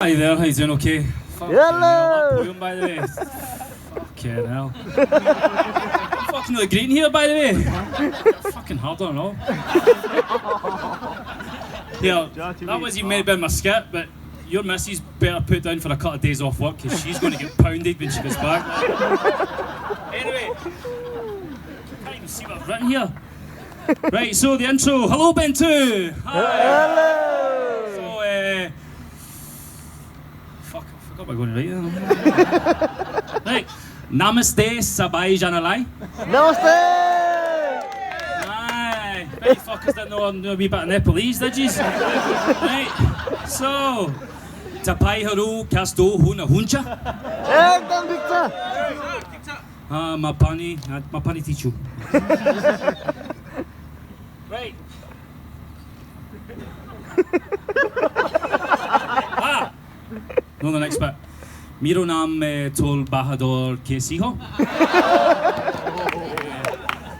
Hi there, how you doing? Okay? Hello! That poem, by the way. Fucking hell. I'm fucking really great in here, by the way. Fucking hard on all. Yeah, that was even meant to be my skit, but your missus better put down for a couple of days off work because she's going to get pounded when she gets back. Anyway, can't even see what I've written here. Right, so the intro. Hello, Bentiu. Hi. Hello! So, fuck, I forgot what I'm going to write there. Right, Namaste, Sabai Janalai. Namaste! Aye, bet you fuckers didn't know a wee bit of Nepalese, did you? Right, so, Tapai Haru, Kasto, Huna Huncha. Ekdam dikta! Mapani Tichu. Right. No, the next bit. Mero naam Toal Bahadur Kesiho.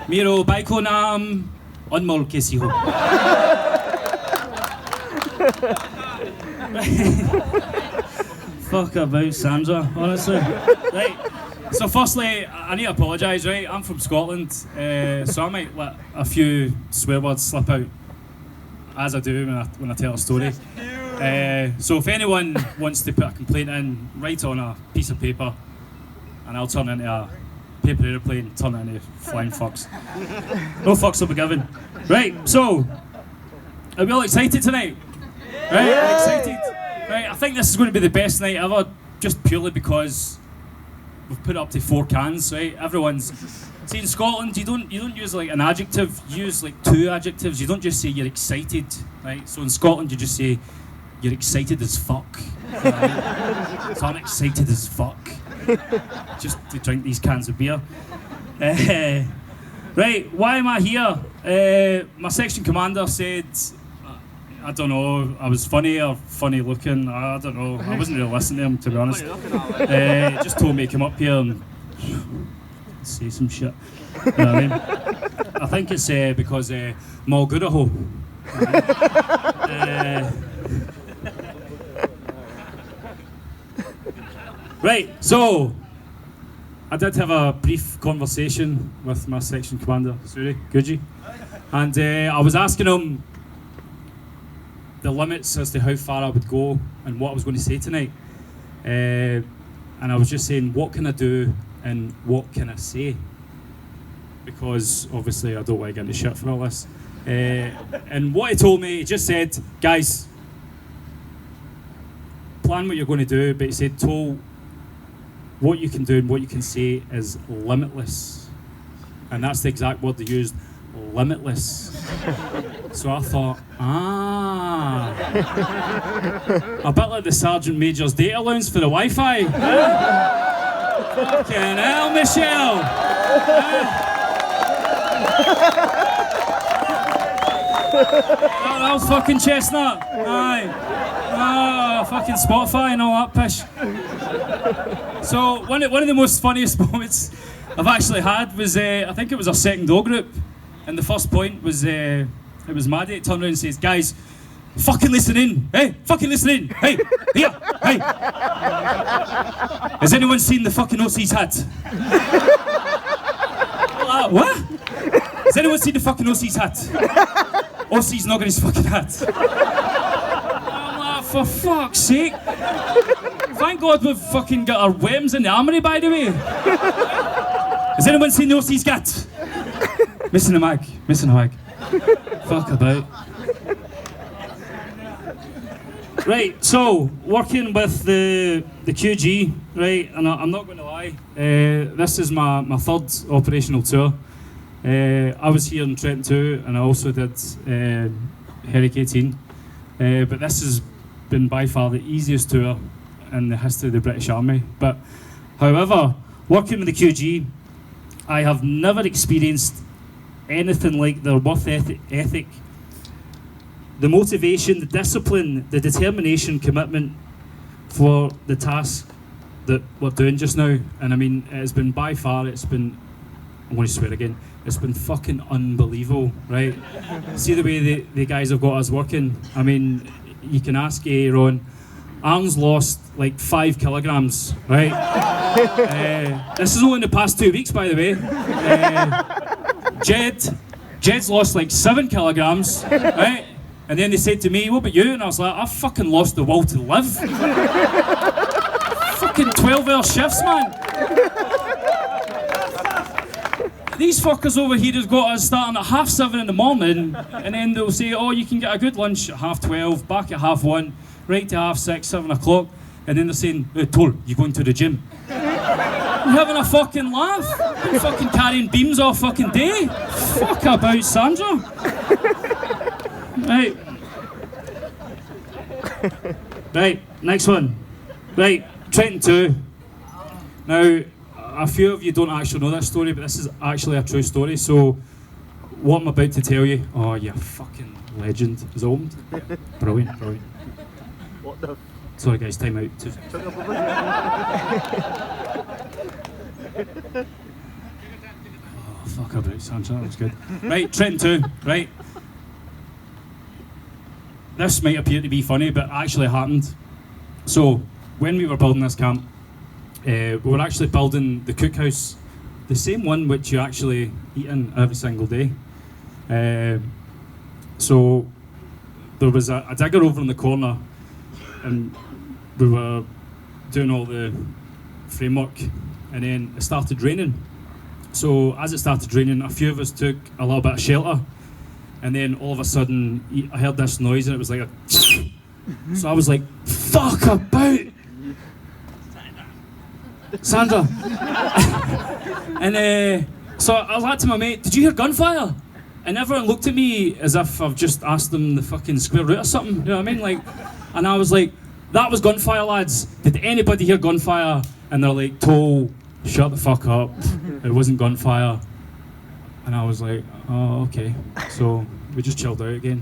Mero baiko naam Anmol Kesiho. Fuck about Sandra, honestly. Right. So firstly, I need to apologise, right? I'm from Scotland, so I might let a few swear words slip out, as I do when I tell a story. So if anyone wants to put a complaint in, write on a piece of paper, and I'll turn it into a paper aeroplane, turn it into flying fucks. No fucks will be given. Right, so, are we all excited tonight? Right, excited? Right, I think this is going to be the best night ever, just purely because we've put it up to 4 cans, right? Everyone's... See, in Scotland, you don't use like an adjective, you use like 2 adjectives. You don't just say you're excited, right? So in Scotland, you just say, you're excited as fuck. Right? So I'm excited as fuck. Just to drink these cans of beer. Right, why am I here? My section commander said, I don't know, I was funny or funny looking, I don't know. I wasn't really listening to him, to be honest. Just told me to come up here and say some shit. You know what I mean? I think it's because Malguraho. Right, so I did have a brief conversation with my section commander, Suri Guji, and I was asking him the limits as to how far I would go and what I was going to say tonight. And I was just saying, what can I do and what can I say? Because obviously I don't want to get into shit for all this. And what he told me, he just said, guys, plan what you're going to do, but he said, Toal, what you can do and what you can say is limitless. And that's the exact word they used, limitless. So I thought, a bit like the Sergeant Major's data allowance for the Wi-Fi. Fucking hell, Michelle! That was fucking chestnut. Aye. Fucking Spotify and all that pish. So one of the most funniest moments I've actually had was I think it was our second O group, and the first point was it was Maddie. It turned around and says, "Guys, fucking listen in, hey, fucking listen in, hey, here, hey. Has anyone seen the fucking OC's hat?" What? Has anyone seen the fucking OC's hat? OC's not got his fucking hat. I'm like, for fuck's sake. Thank God we've fucking got our weapons in the armory, by the way. Has anyone seen the OC's hat? Missing a mag. Fuck about. Right, so, working with the QG, right, and I'm not going to lie, this is my 3rd operational tour. I was here in Trenton 2, and I also did Herrick 18, but this has been by far the easiest tour in the history of the British Army. But, however, working with the QG, I have never experienced anything like their work ethic, the motivation, the discipline, the determination, commitment for the task that we're doing just now. And I mean, it's been by far, I'm going to swear again, it's been fucking unbelievable, right? See the way the guys have got us working. I mean, you can ask Aaron, Aaron's lost like 5 kilograms, right? This is only in the past 2 weeks, by the way. Jed's lost like 7 kilograms, right? And then they said to me, what about you? And I was like, I fucking lost the will to live. Fucking 12-hour shifts, man. These fuckers over here have got us starting at 7:30 in the morning, and then they'll say, oh, you can get a good lunch at 12:30, back at 1:30, right to 6:30, 7 o'clock, and then they're saying, Toal, you going to the gym? I'm having a fucking laugh. I'm fucking carrying beams all fucking day. Fuck about, Sandra. Right, next one. Right, Trenton 2. Now, a few of you don't actually know this story, but this is actually a true story. So, what I'm about to tell you, oh, you fucking legend, is owned. Brilliant. What the? Sorry, guys, time out. Oh, fuck about Sandra, that was good. Right, Trenton 2, right. This might appear to be funny, but it actually happened. So, when we were building this camp, we were actually building the cookhouse, the same one which you actually eat in every single day. So there was a digger over in the corner, and we were doing all the framework, and then it started raining. So as it started raining, a few of us took a little bit of shelter, and then all of a sudden I heard this noise, and it was like a so I was like, fuck about! Sandra. And so I was like to my mate, did you hear gunfire? And everyone looked at me as if I've just asked them the fucking square root or something, you know what I mean? Like, and I was like, that was gunfire, lads. Did anybody hear gunfire? And they're like, Toal, shut the fuck up. It wasn't gunfire. And I was like, oh, okay. So we just chilled out again,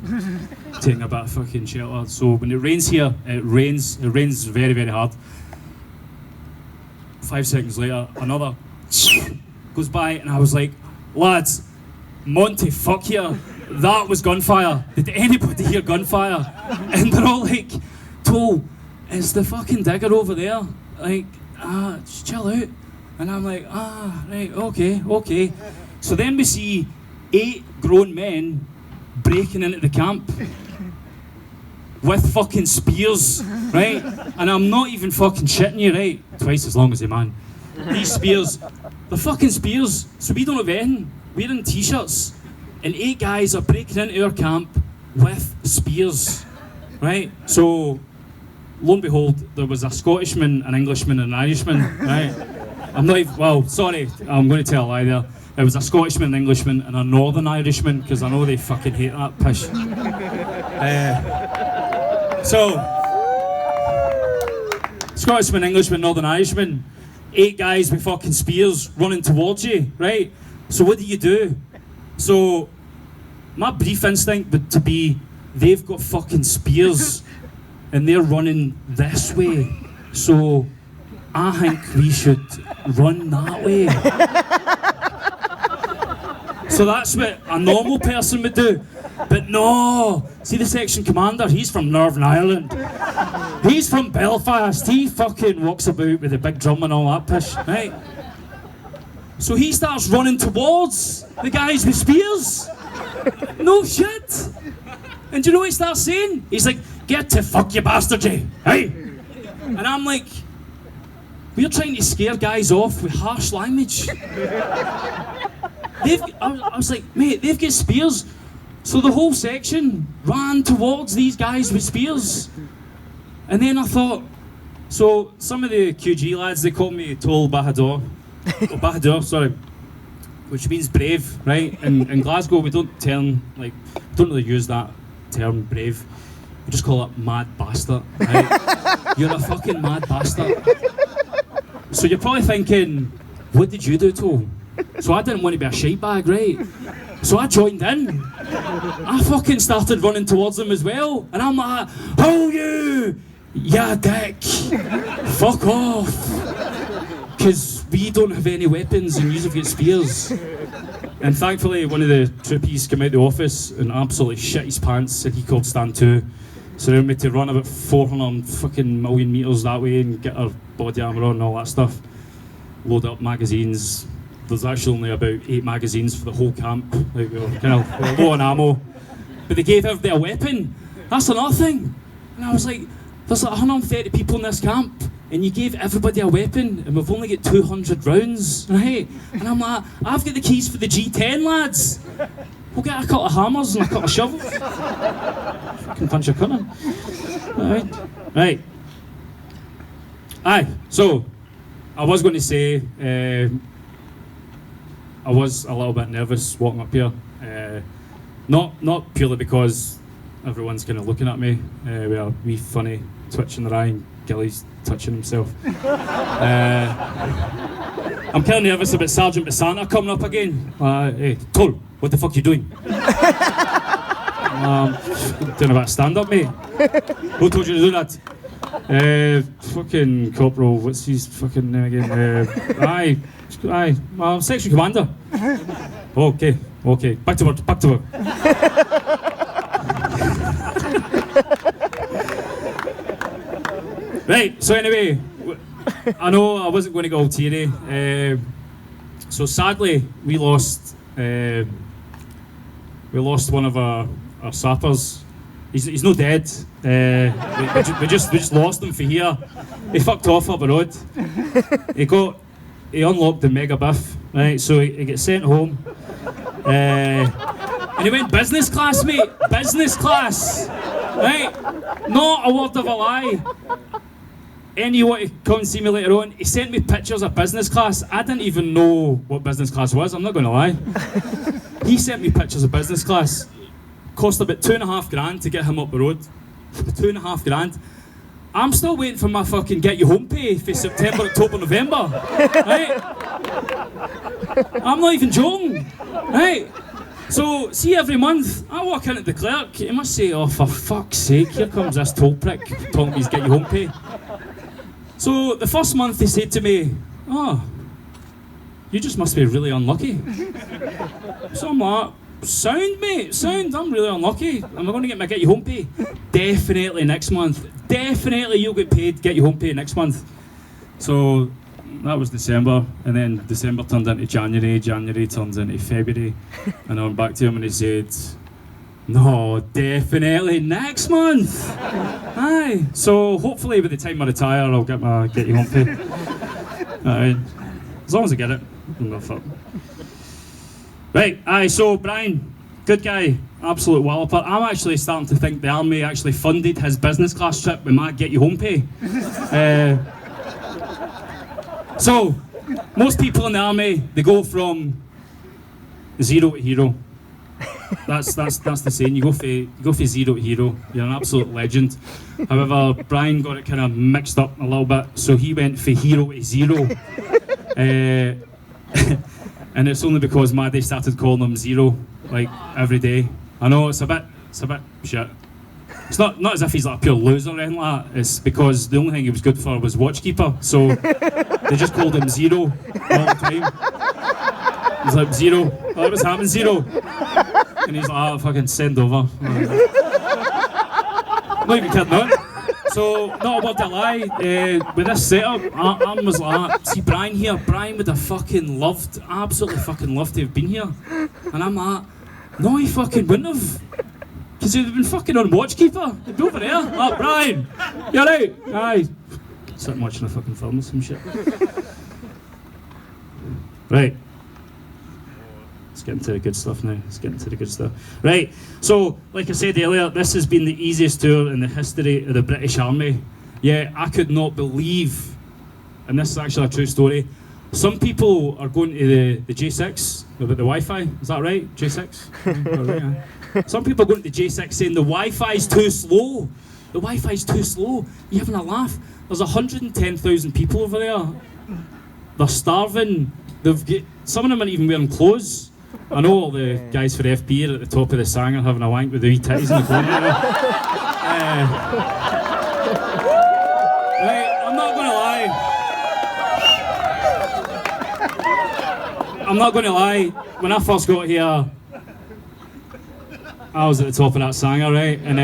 taking a bit of fucking shelter. So when it rains here, it rains very, very hard. 5 seconds later, another goes by, and I was like, lads, Monty, fuck here. That was gunfire. Did anybody hear gunfire? And they're all like, Toal, it's the fucking digger over there. Like, just chill out. And I'm like, right, okay. So then we see 8 grown men breaking into the camp with fucking spears, right? And I'm not even fucking shitting you, right? Twice as long as a man. These spears, the fucking spears. So we don't have anything. We're in t-shirts, and 8 guys are breaking into our camp with spears, right? So, lo and behold, there was a Scottishman, an Englishman, and an Irishman, right? I'm not even, well, sorry, I'm going to tell a lie there. It was a Scottishman, an Englishman, and a Northern Irishman, because I know they fucking hate that pish. So, Scottishman, Englishman, Northern Irishman, 8 guys with fucking spears running towards you, right? So what do? So, my brief instinct would to be, they've got fucking spears, and they're running this way. So, I think we should run that way. So that's what a normal person would do. But no, see the section commander, he's from Northern Ireland. He's from Belfast. He fucking walks about with a big drum and all that pish, right? So he starts running towards the guys with spears. No shit. And do you know what he starts saying? He's like, get to fuck you bastard, Jay. Hey. And I'm like, we're trying to scare guys off with harsh language. I was like, mate, they've got spears. So the whole section ran towards these guys with spears. And then I thought, so some of the QG lads, they call me Toal Bahadur. Oh, Bahadur, sorry. Which means brave, right? In Glasgow, we don't really use that term, brave. We just call it mad bastard, right? You're a fucking mad bastard. So you're probably thinking, what did you do, Toal? So I didn't want to be a shite bag, right? So I joined in. I fucking started running towards them as well. And I'm like, oh you! Yeah, dick! Fuck off! Because we don't have any weapons and you've got spears. And thankfully one of the troopies came out of the office and absolutely shit his pants and he called stand 2. So they want me to run about 400 fucking million metres that way and get our body armour on and all that stuff. Load up magazines. There's actually only about 8 magazines for the whole camp. Like, we were kind of low on ammo. But they gave everybody a weapon. That's another thing. And I was like, there's like 130 people in this camp, and you gave everybody a weapon, and we've only got 200 rounds, right? And I'm like, I've got the keys for the G10, lads. We'll get a couple of hammers and a couple of shovels. Fucking punch a cunt in. Right. Aye, so, I was going to say, I was a little bit nervous walking up here. Not purely because everyone's kind of looking at me with a wee funny twitch in their eye and Gilly's touching himself. I'm kind of nervous about Sergeant Basanta coming up again. Hey, Toal, what the fuck are you doing? Doing a bit of stand-up, mate. Who told you to do that? Fucking Corporal, what's his fucking name again? Section Commander. Okay, back to work. Right, so anyway, I know I wasn't going to go all teary. So sadly, we lost one of our sappers. He's not dead. We just lost him for here. He fucked off up the road. He unlocked the mega biff, right? So he gets sent home. And he went business class, mate. Business class, right? Not a word of a lie. And you want to come and see me later on? He sent me pictures of business class. I didn't even know what business class was, I'm not going to lie. He sent me pictures of business class. Cost about $2,500 to get him up the road. $2,500. I'm still waiting for my fucking get you home pay for September, October, November. Right? I'm not even joking. Right? So, see, every month, I walk in at the clerk, he must say, oh, for fuck's sake, here comes this toll prick telling me he's get you home pay. So, the first month he said to me, oh, you just must be really unlucky. So I'm like, sound, mate, sound, I'm really unlucky. Am I going to get my get you home pay? Definitely next month. Definitely you'll get paid, get you home pay next month. So, that was December, and then December turned into January, January turns into February, and I went back to him and he said, no, definitely next month. Aye. So hopefully by the time I retire, I'll get my get you home pay. Aye. As long as I get it, I'm gonna fuck. Right. Aye. So Brian, good guy, absolute walloper. I'm actually starting to think the army actually funded his business class trip with my get you home pay. So most people in the army, they go from 0 to hero. That's the saying. You go for 0 to hero. You're an absolute legend. However, Brian got it kind of mixed up a little bit, so he went for hero to 0. And it's only because Maddie started calling him Zero like every day. I know it's a bit shit. It's not as if he's like a pure loser or anything like that. It's because the only thing he was good for was watchkeeper. So they just called him Zero all the time. He's like, Zero, oh, what's happening, Zero? And he's like, oh, fucking send over. Not even kidding on. So, not a word of lie, with this setup, I was like, see Brian here, Brian would have fucking loved, absolutely fucking loved to have been here. And I'm like, no, he fucking wouldn't have. Because he'd have been fucking on watchkeeper. He'd be over there. Like, Brian, you're right. Aye. Sitting watching a fucking film or some shit. Right. Let's get into the good stuff now. Right, so, like I said earlier, this has been the easiest tour in the history of the British Army. Yeah, I could not believe, and this is actually a true story, some people are going to the J6 about the Wi-Fi. Is that right? J6? Some people are going to the J6 saying the Wi-Fi's too slow. The Wi-Fi's too slow. You're having a laugh. There's 110,000 people over there. They're starving. Some of them aren't even wearing clothes. I know all the guys for the FB are at the top of the Sanger having a wank with the wee titties in the corner. Right, I'm not going to lie. When I first got here, I was at the top of that Sanger, right? And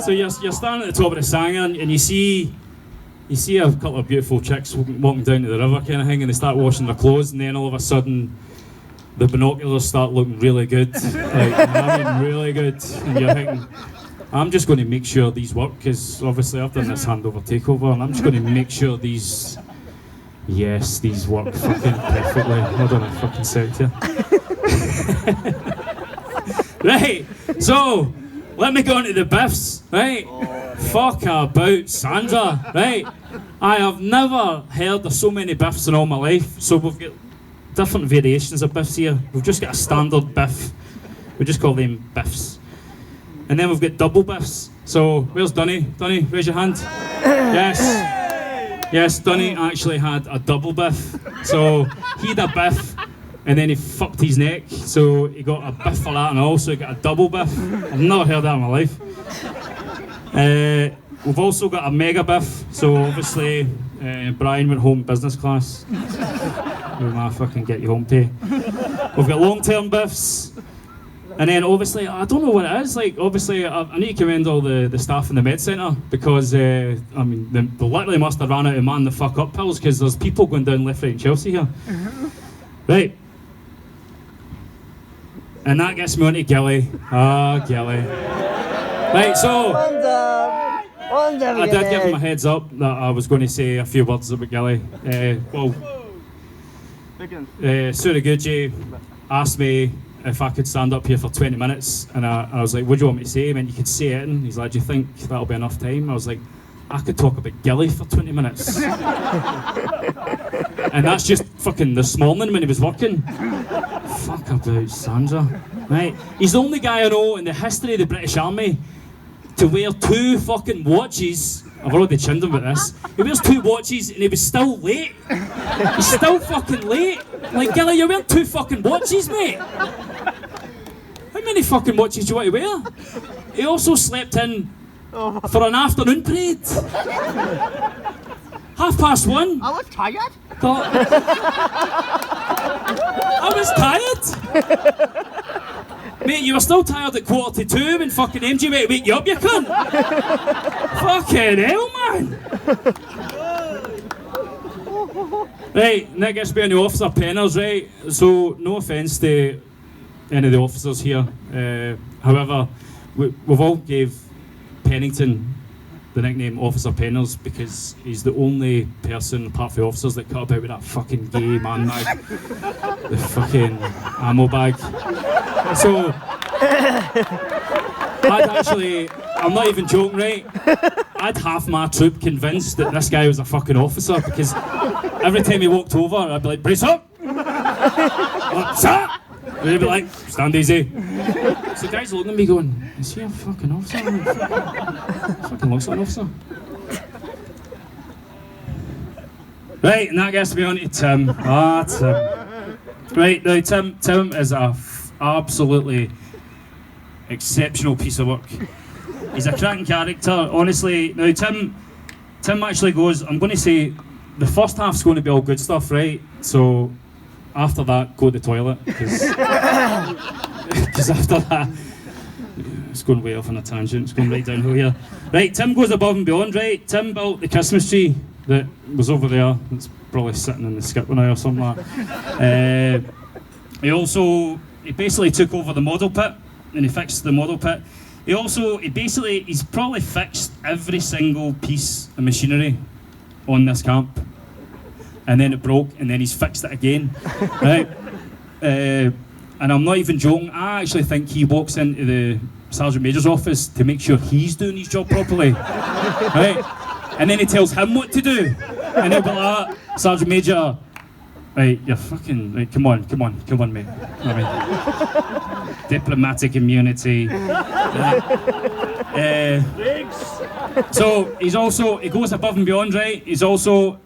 So you're standing at the top of the Sanger and you see a couple of beautiful chicks walking down to the river kind of thing, and they start washing their clothes, and then all of a sudden the binoculars start looking really good, like, I mean really good, and you're thinking, I'm just going to make sure these work, because obviously I've done this handover takeover, and I'm just going to make sure these work fucking perfectly. Hold on a fucking sec here. Right, so let me go into the biffs, right? Fuck about Sandra, right? I have never heard of so many biffs in all my life. So we've got different variations of biffs here. We've just got a standard biff. We just call them biffs. And then we've got double biffs. So where's Dunny? Dunny, raise your hand. Yes. Yes, Dunny actually had a double biff. So he had a biff and then he fucked his neck. So he got a biff for that and also he got a double biff. I've never heard that in my life. We've also got a mega biff. So obviously Brian went home business class. Where am I fucking get you home to? We've got long-term biffs. And then obviously, I don't know what it is, like obviously I need to commend all the staff in the med centre because I mean they literally must have ran out of man the fuck up pills because there's people going down left, right and Chelsea here. Right. And that gets me onto Gilly. Ah, Gilly. Right, so I did give him a heads up that I was going to say a few words about Gilly. Suriguchi asked me if I could stand up here for 20 minutes and I was like, what do you want me to say? And you could say it and he's like, do you think that'll be enough time? I was like, I could talk about Gilly for 20 minutes. And that's just fucking this morning when he was working. Fuck about Sandra. Right? He's the only guy I know in the history of the British Army to wear 2 fucking watches. I've already chinned him about this. He wears 2 watches and he was still late. He's still fucking late. Like, Gilly, you're wearing 2 fucking watches, mate. How many fucking watches do you want to wear? He also slept in for an afternoon parade. 1:30. I was tired. I was tired. Mate, you were still tired at 1:45 when fucking MG went to wake you up, you cunt. Fucking hell, man. Right, and that gets me on the officer penners, right? So, no offence to any of the officers here. However, we've all gave Pennington the nickname Officer Penners because he's the only person apart from the officers that cut about with that fucking gay man bag. The fucking ammo bag. So, I'm not even joking, right? I'd half my troop convinced that this guy was a fucking officer because every time he walked over, I'd be like, brace up! Sir! And he'd be like, stand easy. So the guy's looking at me going, is he a fucking officer? Fucking looks like an officer. Right, and that gets me on to Tim. Ah, Tim. Right, now Tim is a absolutely exceptional piece of work. He's a cracking character, honestly. Now Tim actually goes, I'm going to say, the first half's going to be all good stuff, right? So after that, go to the toilet, because after that, it's going way off on a tangent, it's going right downhill here. Right, Tim goes above and beyond, right? Tim built the Christmas tree that was over there. It's probably sitting in the skip now or something like that. He basically took over the model pit, and he fixed the model pit. He's probably fixed every single piece of machinery on this camp. And then it broke, and then he's fixed it again, right? And I'm not even joking, I actually think he walks into the Sergeant Major's office to make sure he's doing his job properly, right? And then he tells him what to do, and he'll be like, Sergeant Major, right, you're fucking, right, come on, mate. I mean, diplomatic immunity. So he goes above and beyond, right? He's also,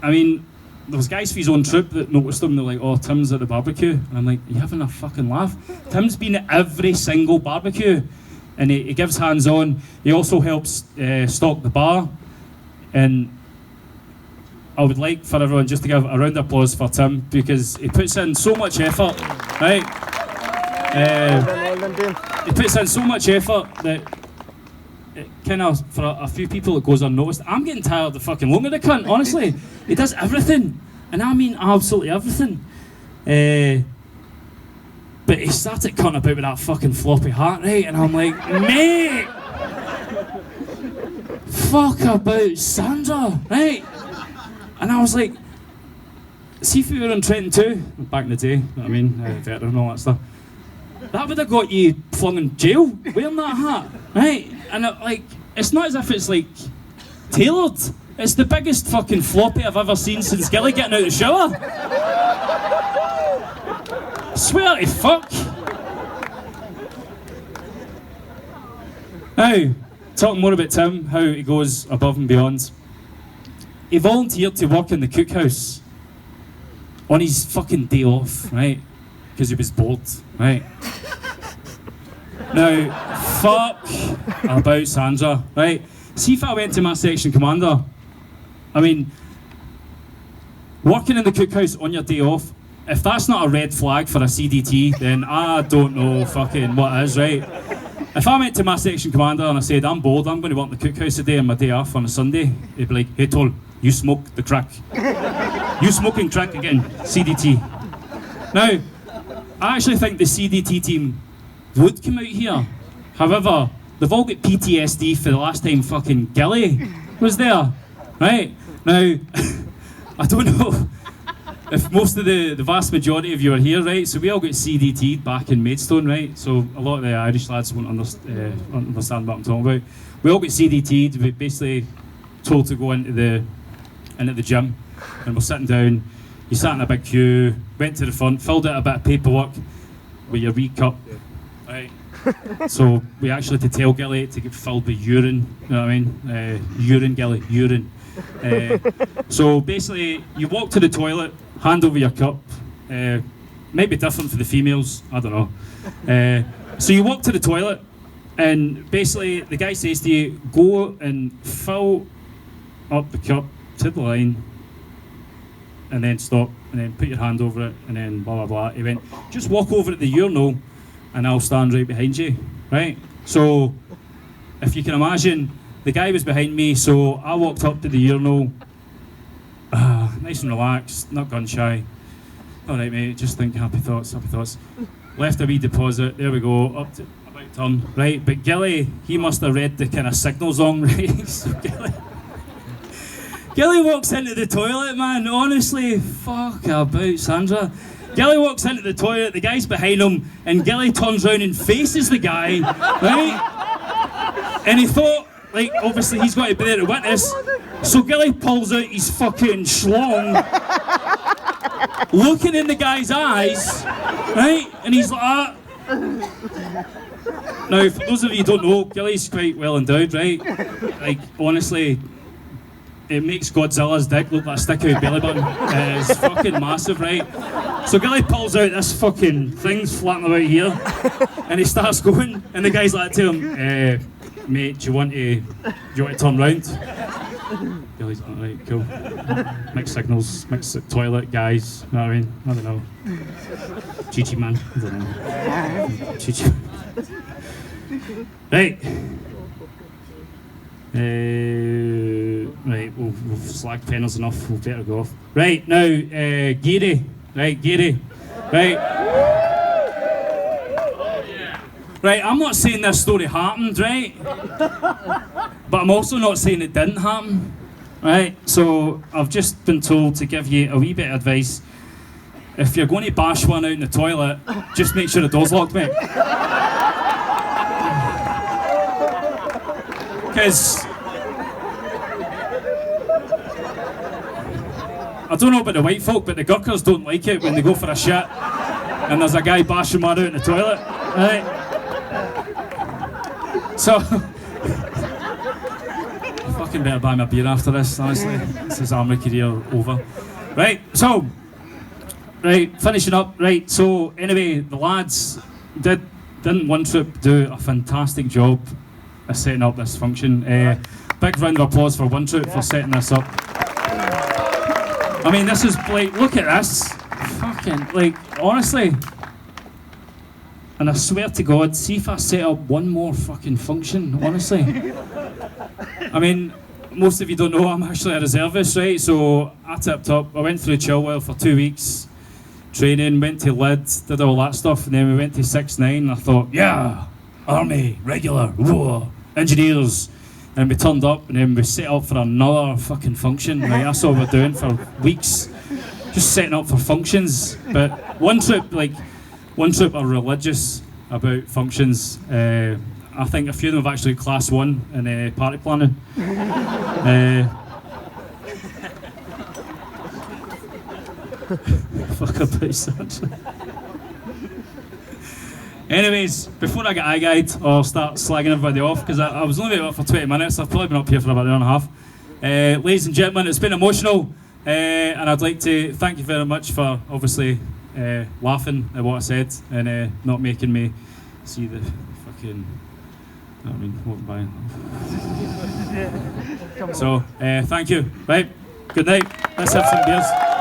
I mean, there's guys for his own troop that noticed him, they're like, oh, Tim's at the barbecue. And I'm like, are you having a fucking laugh? Tim's been at every single barbecue. And he gives hands on. He also helps stock the bar. And I would like for everyone just to give a round of applause for Tim because he puts in so much effort, right? He puts in so much effort that it kind of, for a few people, it goes unnoticed. I'm getting tired of fucking looking at the cunt, honestly. He does everything, and I mean absolutely everything. But he started cutting about with that fucking floppy hat, right? And I'm like, mate, fuck about Sandra, right? And I was like, see if we were in Trenton too, back in the day, you know what I mean, veteran and all that stuff. That would have got you flung in jail wearing that hat, right? And it's not as if it's like tailored. It's the biggest fucking floppy I've ever seen since Gilly getting out of the shower. Swear to fuck. Now, talking more about Tim, how he goes above and beyond. He volunteered to work in the cookhouse on his fucking day off, right? Because he was bored, right? Now, fuck about Sandra, right? See if I went to my section commander. I mean, working in the cookhouse on your day off, if that's not a red flag for a CDT, then I don't know fucking what is, right? If I went to my section commander and I said, I'm bored, I'm going to work in the cookhouse today on my day off on a Sunday, he'd be like, hey Toal, you smoke the crack. You smoking crack again, CDT. Now, I actually think the CDT team would come out here. However, they've all got PTSD for the last time fucking Gilly was there, right? Now, I don't know if most of the vast majority of you are here, right? So we all got CDT back in Maidstone, right? So a lot of the Irish lads won't understand what I'm talking about. We all got CDT'd. We basically told to go into the gym, and we're sitting down. You sat in a big queue, went to the front, filled out a bit of paperwork with your wee cup, right? So we actually had to tell Gilly to get filled with urine, you know what I mean? Urine, Gilly, urine. So basically, you walk to the toilet, hand over your cup. Might be different for the females, I don't know. So you walk to the toilet, and basically the guy says to you, go and fill up the cup to the line, and then stop, and then put your hand over it, and then blah blah blah. He went, just walk over to the urinal, and I'll stand right behind you, right? So, if you can imagine, the guy was behind me, so I walked up to the urinal, nice and relaxed, not gun shy. All right, mate, just think happy thoughts, happy thoughts. Left a wee deposit, there we go, up to about turn, right? But Gilly, he must have read the kind of signals on, right? So Gilly walks into the toilet, man, honestly, fuck about Sandra. Gilly walks into the toilet, the guy's behind him, and Gilly turns around and faces the guy, right? And he thought, like, obviously he's got to be there to witness, so Gilly pulls out his fucking schlong, looking in the guy's eyes, right? And he's like, ah. Now, for those of you who don't know, Gilly's quite well endowed, right? Like, honestly, it makes Godzilla's dick look like a stick out belly button. It's fucking massive, right? So Gilly pulls out this fucking thing's flapping about here, and he starts going, and the guy's like to him, mate, do you want to turn round? Gilly's like, right, cool. Mixed signals, mixed toilet, guys, you know what I mean? I don't know. Chi-chi man, I don't know. Chi-chi. Right. Right, we've slagged penners enough, we'll better go off. Right, now, Gary. Right, Gary. Right. Right, I'm not saying this story happened, right? But I'm also not saying it didn't happen. Right, so I've just been told to give you a wee bit of advice. If you're going to bash one out in the toilet, just make sure the door's locked, mate. Because I don't know about the white folk, but the gurkers don't like it when they go for a shit and there's a guy bashing one out in the toilet, right? So, I fucking better buy my beer after this, honestly. This is army career over. Right, so, right, finishing up, right, so anyway, the lads didn't one trip do a fantastic job of setting up this function. Big round of applause for One Troop for setting this up. I mean, this is like, look at this. Fucking, like, honestly. And I swear to God, see if I set up one more fucking function, honestly. I mean, most of you don't know I'm actually a reservist, right? So I tipped up, I went through Toal for 2 weeks, training, went to Leeds, did all that stuff, and then we went to 6-9, and I thought, yeah, army, regular, whoa, engineers. And we turned up, and then we set up for another fucking function. Like, that's all we're doing for weeks, just setting up for functions. But one troop are religious about functions. I think a few of them have actually class 1 in party planning. Fuck about that. Anyways, before I get eye-guyed or start slagging everybody off, because I was only up for 20 minutes, I've probably been up here for about an hour and a half. Ladies and gentlemen, it's been emotional, and I'd like to thank you very much for obviously laughing at what I said and not making me see the fucking, I mean, walking by. So, thank you. Right, good night. Let's have some beers.